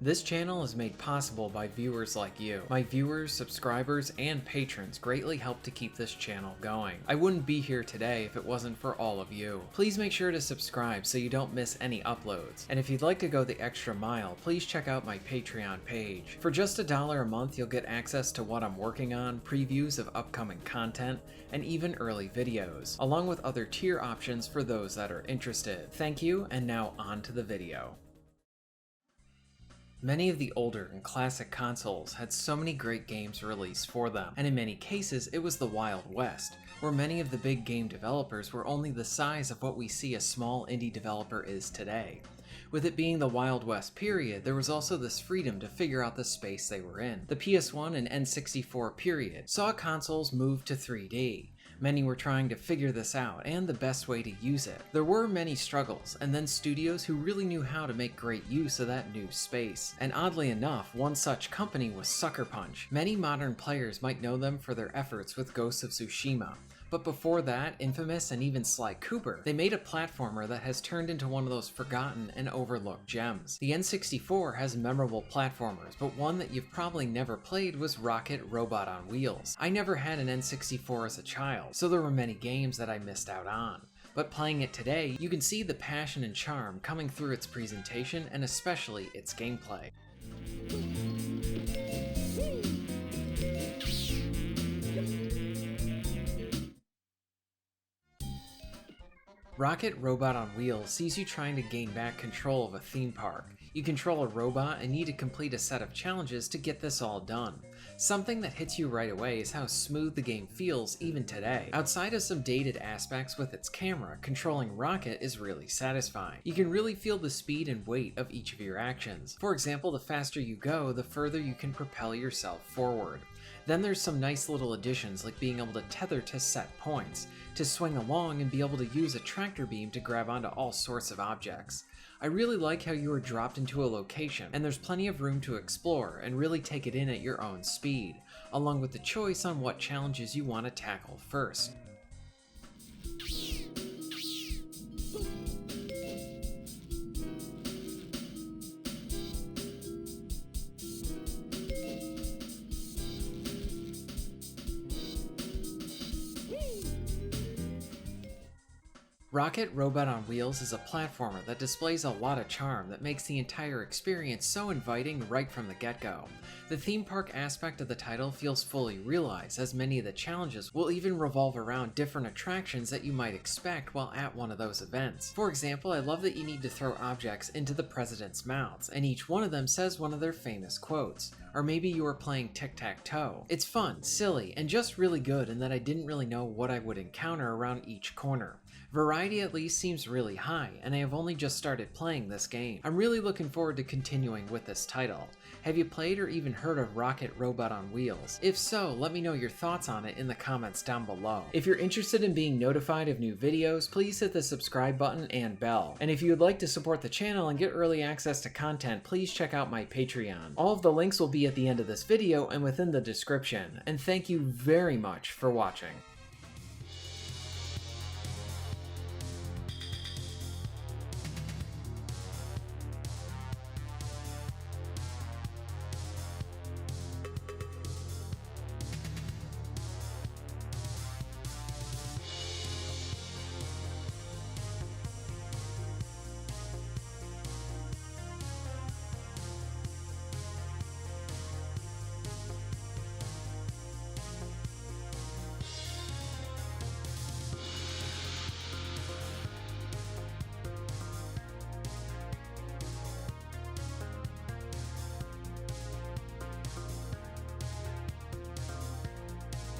This channel is made possible by viewers like you. My viewers, subscribers, and patrons greatly help to keep this channel going. I wouldn't be here today if it wasn't for all of you. Please make sure to subscribe so you don't miss any uploads. And if you'd like to go the extra mile, please check out my Patreon page. For just $1 a month, you'll get access to what I'm working on, previews of upcoming content, and even early videos, along with other tier options for those that are interested. Thank you, and now on to the video. Many of the older and classic consoles had so many great games released for them, and in many cases it was the Wild West, where many of the big game developers were only the size of what we see a small indie developer is today. With it being the Wild West period, there was also this freedom to figure out the space they were in. The PS1 and N64 period saw consoles move to 3D. Many were trying to figure this out and the best way to use it. There were many struggles, and then studios who really knew how to make great use of that new space. And oddly enough, one such company was suckerpunch. Many modern players might know them for their efforts with Ghost of Tsushima. But before that, Infamous and even Sly Cooper, they made a platformer that has turned into one of those forgotten and overlooked gems. The N64 has memorable platformers, but one that you've probably never played was Rocket Robot on Wheels. I never had an N64 as a child, so there were many games that I missed out on. But playing it today, you can see the passion and charm coming through its presentation and especially its gameplay. Rocket Robot on Wheels sees you trying to gain back control of a theme park. You control a robot and need to complete a set of challenges to get this all done. Something that hits you right away is how smooth the game feels even today. Outside of some dated aspects with its camera, controlling Rocket is really satisfying. You can really feel the speed and weight of each of your actions. For example, the faster you go, the further you can propel yourself forward. Then there's some nice little additions like being able to tether to set points, to swing along and be able to use a tractor beam to grab onto all sorts of objects. I really like how you are dropped into a location, and there's plenty of room to explore and really take it in at your own speed, along with the choice on what challenges you want to tackle first. Rocket Robot on Wheels is a platformer that displays a lot of charm that makes the entire experience so inviting right from the get-go. The theme park aspect of the title feels fully realized, as many of the challenges will even revolve around different attractions that you might expect while at one of those events. For example, I love that you need to throw objects into the president's mouths, and each one of them says one of their famous quotes. Or maybe you are playing tic-tac-toe. It's fun, silly, and just really good in that I didn't really know what I would encounter around each corner. Variety at least seems really high, and I have only just started playing this game. I'm really looking forward to continuing with this title. Have you played or even heard of Rocket Robot on Wheels? If so, let me know your thoughts on it in the comments down below. If you're interested in being notified of new videos, please hit the subscribe button and bell. And if you would like to support the channel and get early access to content, please check out my Patreon. All of the links will be at the end of this video and within the description. And thank you very much for watching.